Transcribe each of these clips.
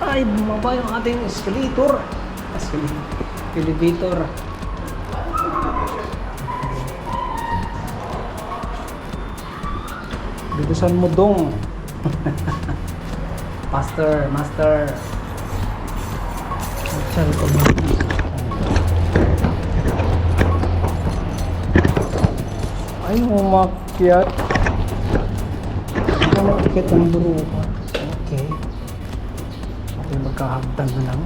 Ay, bumaba yung ating escalator. Elevator. Bilisan mo dong. Master. Master ko mo. Ay, umakyat. Umakyat ang buruka. Okay. Okay, magkahagdan na lang.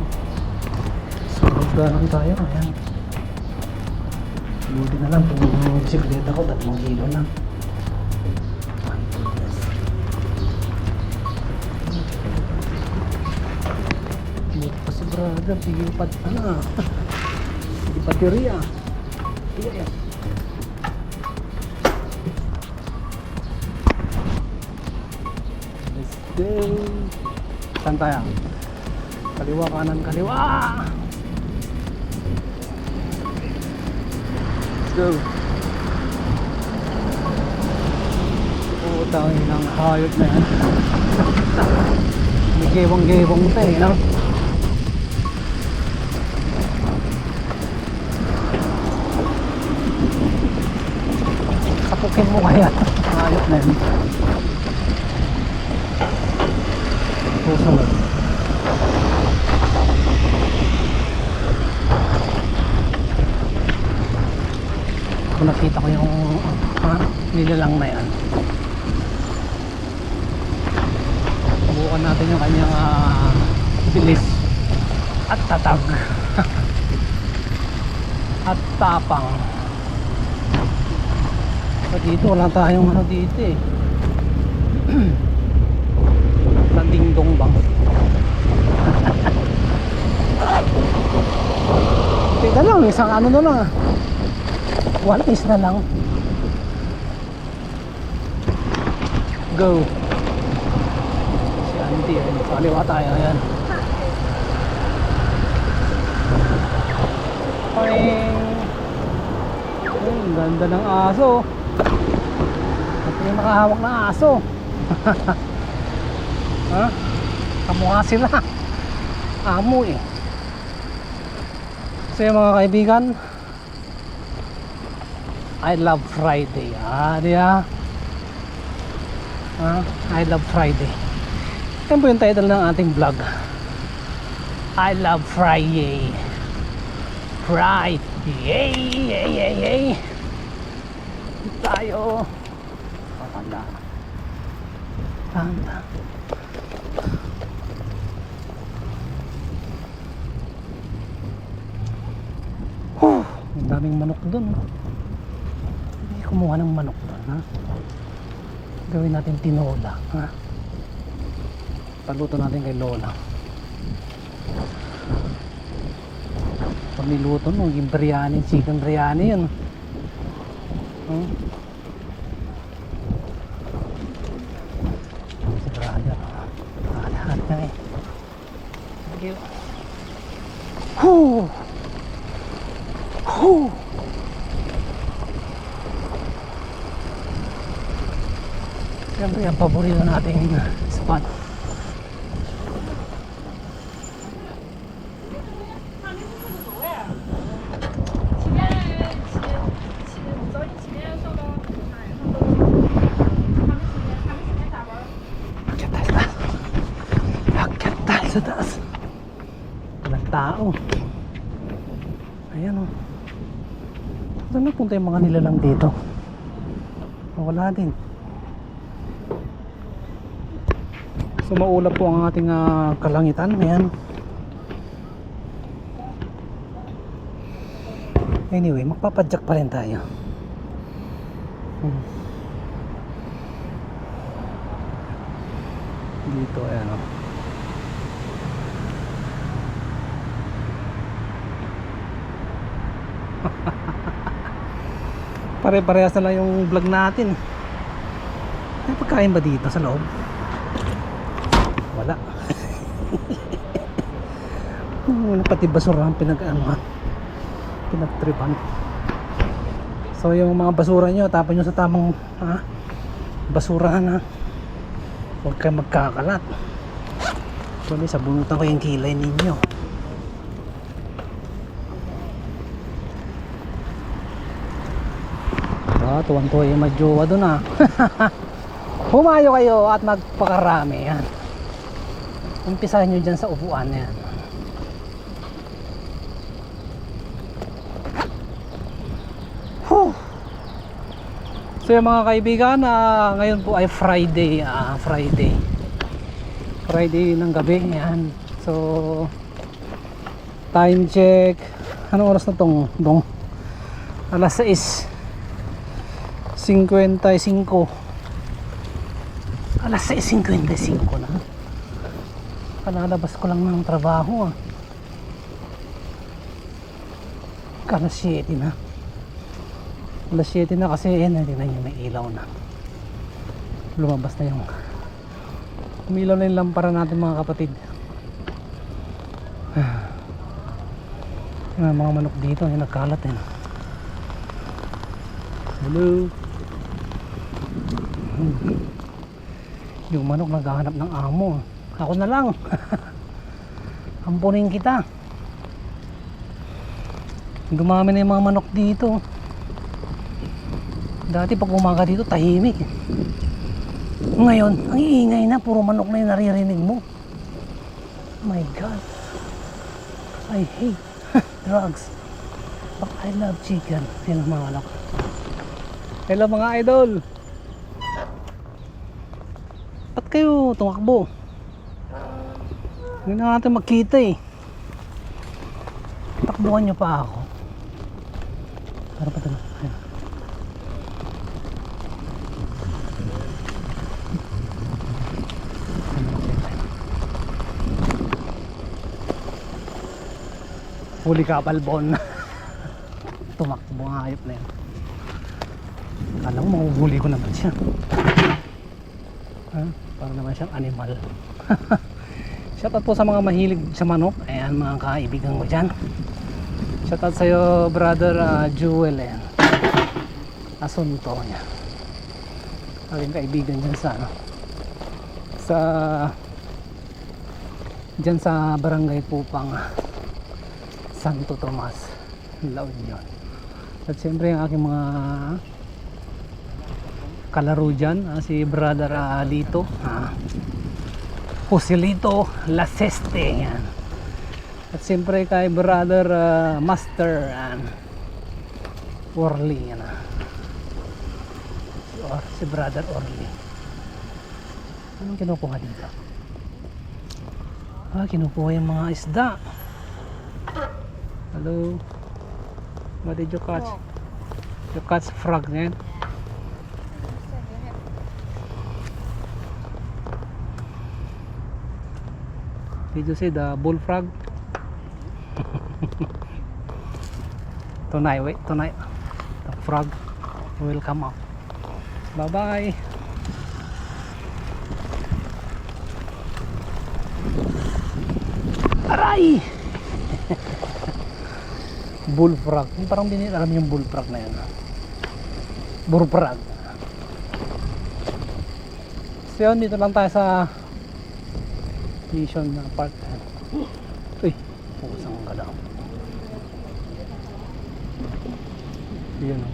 So, magdaran tayo. Ayan. Buti na lang kung bisikleta ko, 3 kilo lang. Buti pa si brother, bigipad pa na. Baterya. Ayan. Let's go. Saan tayo? Kaliwa, kanan, kaliwa. Let's go. Putang inang hayop na yan. May gewang-gewang pa eh, no? Kapukin mo kaya. Hayop na yan. Susunod. Kung nakita ko yung nilalang na yan, subukan natin yung kanyang bilis at tatag at tapang. So dito wala tayong dito eh. Ding-dong bang. Teka lang, isang ano na lang. 1 piece na lang. Go. Si auntie, sa kaliwa tayo. Ayan. Ay, ganda ng aso. Ito yung nakahawak na aso. Ha? Kamukha sila. Amo eh. So mga kaibigan, I love Friday. Diya. I love Friday. Yan po yung title ng ating vlog. I love Friday. Friday. Yay. Tayo. Tanda. Ang daming manok dun. Hindi kumuha ng manok dun, ha? Gawin natin tinola, ha? Paluto natin kay Lola. Pag niluto nung yung biryani, chicken biryani yun. Si brother, lahat na eh. Thank you. Siyempre ang paborito nating spot. Akyat tayo sa taas. Walang tao. Ayan o. Saan napunta yung mga nilalang dito? Wala din. So maulap po ang ating kalangitan. Ayan. Anyway, magpapadyak pa rin tayo. Dito, ayan o. Pare-parehas na lang yung vlog natin. May pagkain ba dito sa loob? Wala. Pati basura ang pinagtripan. So yung mga basura nyo, tapon nyo sa tamang basurahan, ha. Huwag kayo magkakalat. Actually, sabunutan ko yung kilay ninyo. Tuwan-tuwa yung madjowa dun ah. Humayo kayo at magpakarami yan. Umpisahan nyo dyan sa upuan yan. Whew. So yung mga kaibigan, ngayon po ay Friday. Friday ng gabi yan. So time check. Anong oras na tong dong? Alas 6:55. Alas 6:55 na. Kalalabas ko lang ng trabaho ah. Alas 7 na. Alas 7 na kasi hindi na yung may ilaw na. Lumabas na yung umilaw na yung lampara natin mga kapatid. Yung mga manok dito yung nagkalat eh. Hello. Yung manok naghahanap ng amo. Ako na lang. Ampunin kita. Dumami na yung mga manok dito. Dati pag umaga dito tahimik. Ngayon ang iingay na, puro manok na yung naririnig mo. My God, I hate drugs but I love chicken. Yan ang mga manok. Hello mga idol. Ba't kayo tumakbo? Hindi na natin magkita eh. Takbuhan nyo pa ako. Para pa tayo. Huli ka palbon. Tumakbo ang hayop na yan. Kala mo mahuhuli ko naman siya. Para naman siyang animal. Shoutout po sa mga mahilig sa manok. Ayan mga kaibigan ko dyan. Shoutout sa'yo brother Jewel. Ayan. Asunto niya. Aking kaibigan dyan sa dyan sa barangay Pupang Santo Tomas, La Union. At siyempre ang aking mga kalaro dyan, si brother Lito, Joselito Laseste yan. At siyempre kay brother Master Orly yan, si brother Orly. Anong kinukuha dito? Kinukuha yung mga isda. Hello. What did you catch? You catch frog then? Did you see the bullfrog? Tonight the frog will come up. Bye bye. Aray! Bullfrog. Parang hindi alam yung bullfrog na yan. Bullfrog. So yun, dito lang tayo sa Mission Park. Uy, pusang galaw. Yun o.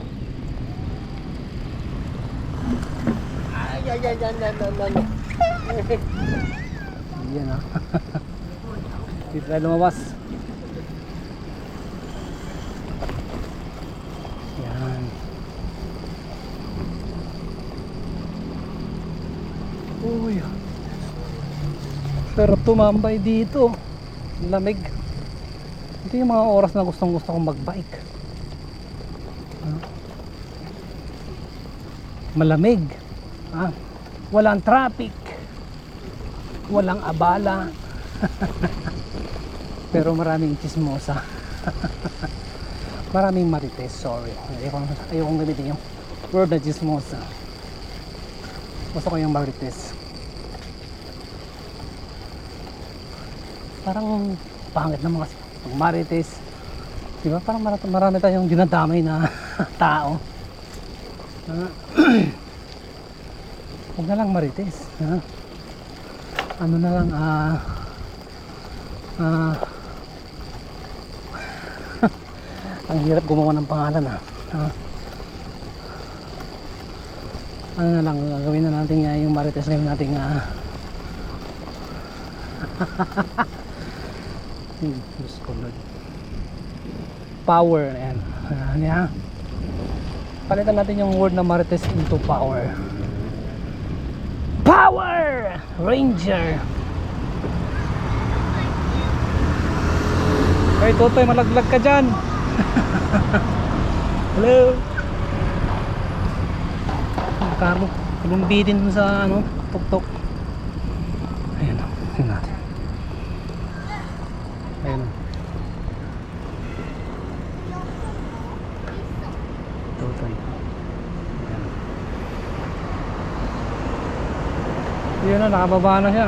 Yan o. Dito tayo lumabas. Yan. Uy, sarap tumambay dito. Lamig. Ito yung mga oras na gustong kong magbike. Malamig. Walang traffic. Walang abala. Pero maraming chismosa. Maraming marites, sorry. Ayokong gamitin yung word na chismosa. Gusto ko yung marites. Parang pangit naman kasi pag marites, diba? Parang marami tayong dinadamay na tao. Huwag na lang marites. Ano na lang, Ah, ang hirap gumawa ng pangalan ano na lang, gagawin na natin yung Marites na yung nating Diyos ko Lord. Power, ayan. Ayan. Palitan natin yung word na Marites into power. Power Ranger. Hey Totoy, malaglag ka dyan. Hello. Carlo, lumbitin dun sa tuktok. Ayan o, tingnan natin. Ayan o. Totoy. Ayan. Yun na, nakababa na siya.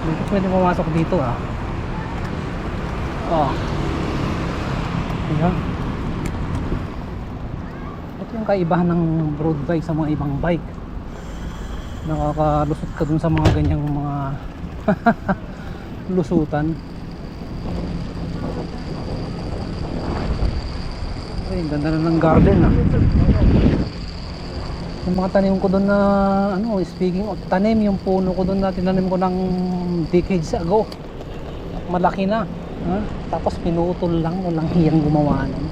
Hindi pwede pumasok dito Oh. Ayan. Ito yung kaibahan ng road bike sa mga ibang bike. Nakakalusot ka dun sa mga ganyang mga lusutan. Ay, ganda na ng garden Yung mga tanim ko dun na speaking of tanim, yung puno ko dun na tinanim ko ng decades ago. Malaki na. Tapos pinutol lang, walang hiyang gumawa nun.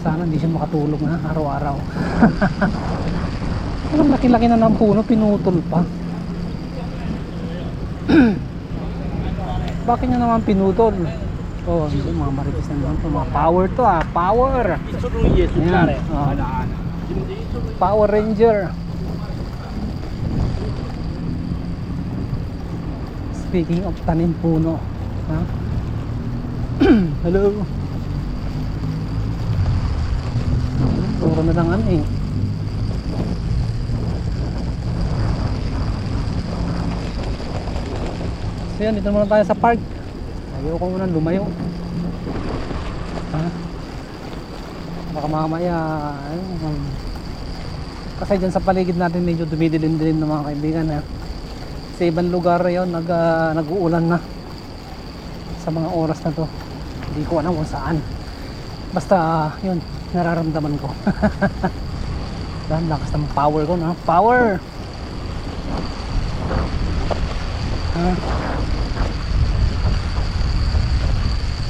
Sana hindi siya makatulog araw-araw. Ang laki-laki na ng puno, pinutol pa. Bakit niya naman pinutol? Oh, hindi, mga Marites na naman to. Mga power to power. Ayan, Power Ranger. Speaking of tanim puno, hello. Puro na lang So yan, dito muna tayo sa park. Ayoko muna lumayo. Baka mamaya kasi dyan sa paligid natin medyo dumidilim-dilim ng mga kaibigan sa ibang lugar yon nag-uulan na sa mga oras na to. Hindi ko alam kung saan, basta yun, nararamdaman ko. Dahil lakas ng power ko power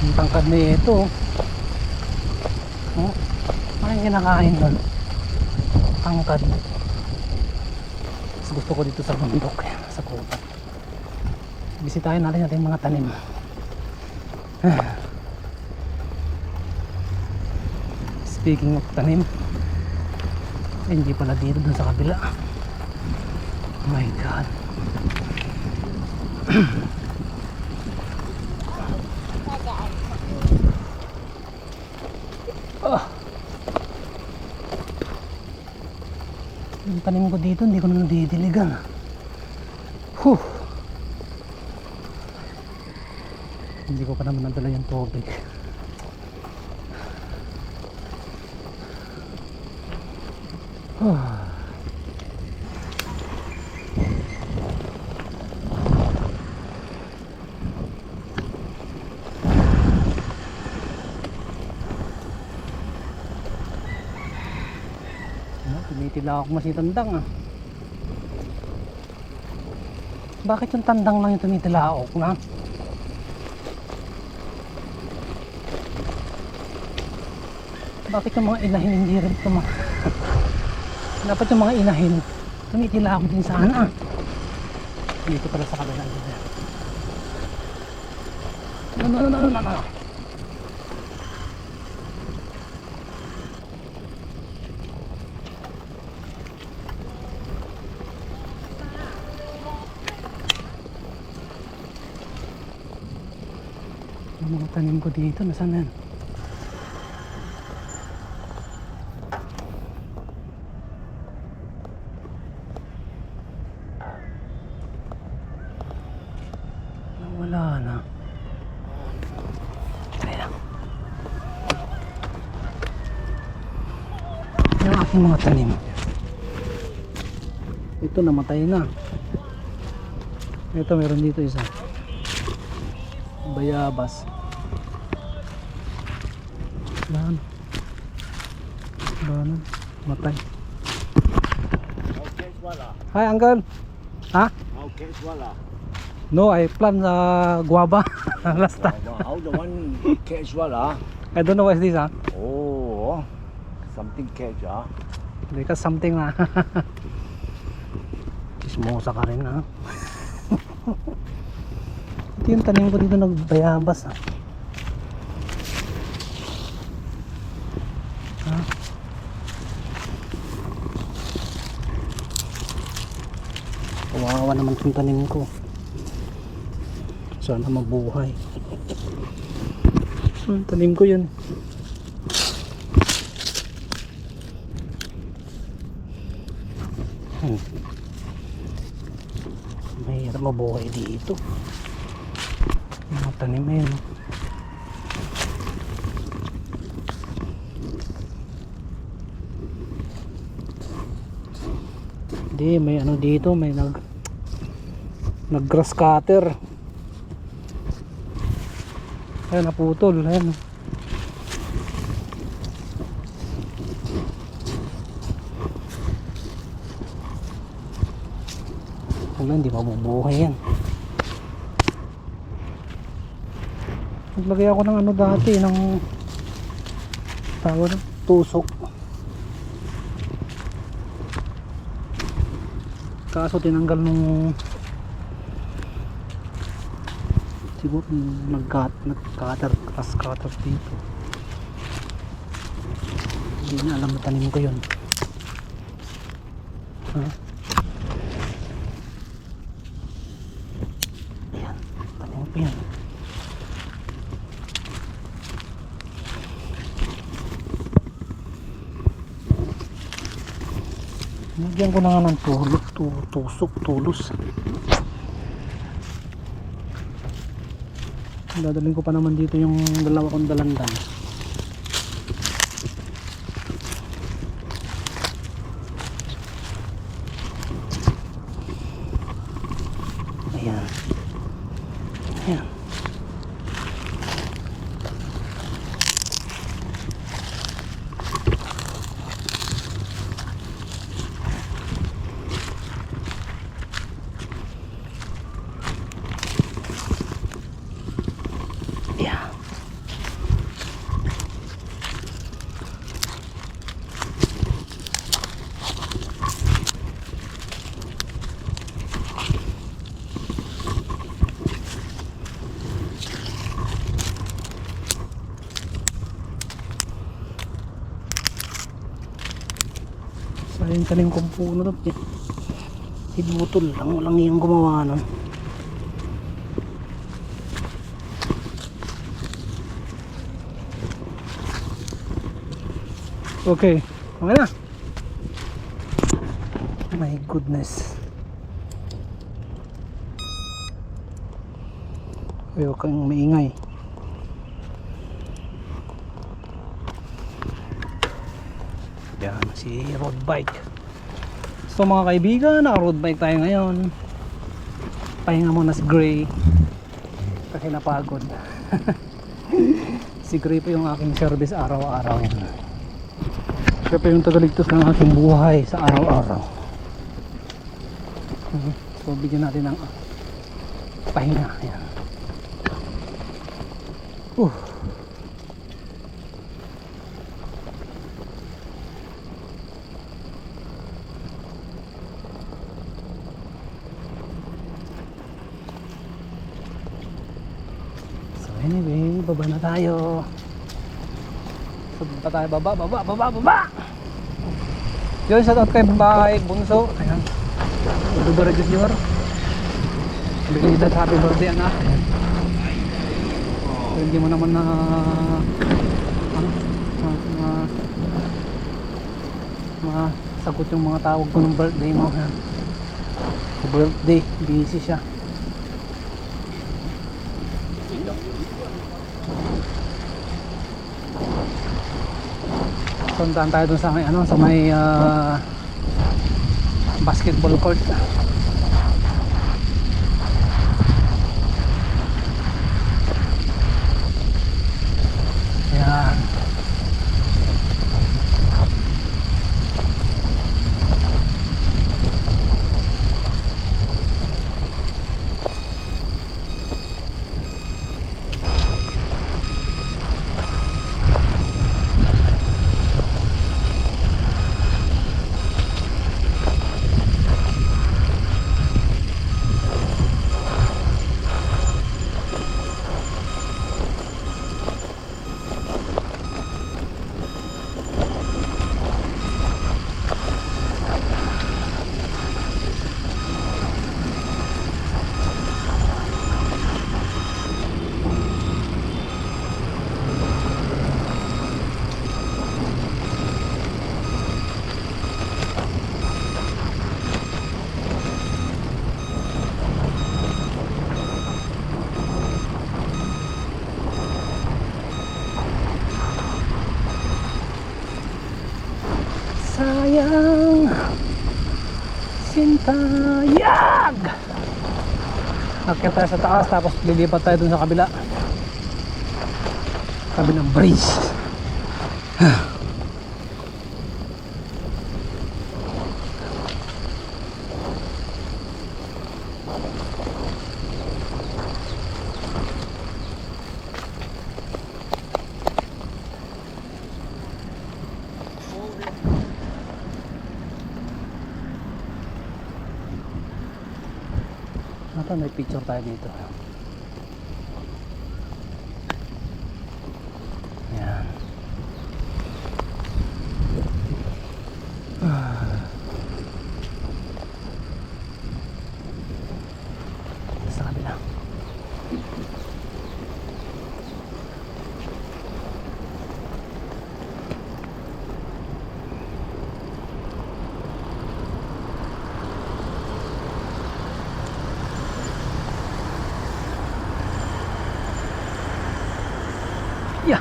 ang tangkad na ito ano yung kinakain doon? Tangkad. Mas gusto ko dito sa bundok, sa kuta. Bisitahin natin yung mga tanim. Speaking of tanim, hindi pala dito, dun sa kabila. Oh my God. Yung tanim ko dito, hindi ko na nadidiligan. Hindi ko pa naman nadala yung tubig. Tumitila ako masitandang Bakit yung tandang lang yung tumitilaok Bakit yung mga inahin hindi rin dapat yung mga inahin tumitilaok din sana. Dito pala sa kabila dito. No. Yung mga tanim ko dito, nasaan yan? Wala na. Ayan. Yung aking mga tanim. Ito namatay na. Ito meron dito isa. bayabas. Yan. Ano? Matay. Okay, swallow. Hi, uncle. Ha? Okay, swallow. No, I plan guava last time. How the one catch swallow? I don't know what is this, ha? Oh, something catch, ah. Because something na. Chismosa ka rin, ha? Ito yung tanim ko dito nagbayabas, ha? Ha? Kawawa naman itong tanim ko. Sana mabuhay. Tanim ko yun. Mahirap mabuhay dito. Mga tanim na yun. Hindi, may ano dito, may nag grass cutter. Ayan, naputol. Ayan. Wala, hindi mabubuhay yan. Naglagay ako ng ano dati, ng tawag ng tusok. Kaso tinanggal nung siguro nag-cutter, grass cutter dito. Hindi na alam na tanim ko yun. Ha? Ayan, tanim ko yan. Nagyan ko na nga ng tulos. Dadalhin ko pa naman dito yung dalawa kong dalandan. Ayan. Ayan. Sayang tanim kong puno na hibutol lang, walang iyang gumawa nun. Okay, okay na. My goodness. Ayaw kang maingay. Yan, si road bike. So mga kaibigan, naka road bike tayo ngayon. Pahinga muna si Gray kasi napagod. Si Gray po yung aking service araw-araw. Siya po yung tagaligtas ng aking buhay sa araw-araw. So bigyan natin ng pahinga. Yan. Anyway, baba na tayo. Baba tayo, baba. Yun, shout out kay Bahay Bunso. Ayan. Dubara Junior. Belated happy birthday, anak. So, hindi mo naman na masagot yung mga tawag ko ng birthday mo. Ayan. Birthday, busy siya. Puntaan tayo dun sa may sa may basketball court. Tayag! Akyat tayo sa taas tapos lilipat tayo dun sa kabila. Kabilang bridge. Ata may picture tayo dito. Yan. Sa kabila. Yeah.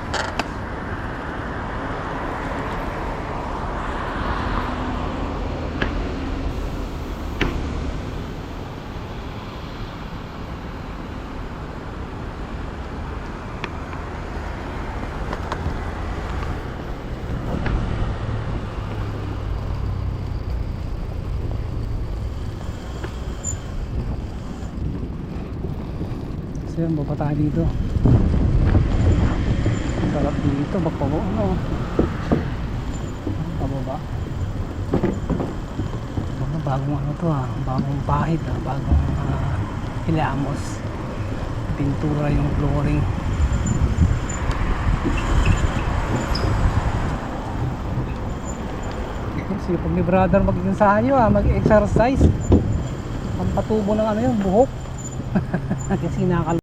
So yun, baba tayo dito. Sarap dito, magpabo ano. Pababa. Bagong ano to ah, bagong pahit ah, bagong hilamos. Pintura yung flooring. Sipag ni brother mag-ensayo ah, mag-exercise. Pampatubo ng ano yun, buhok. Kasi nakakal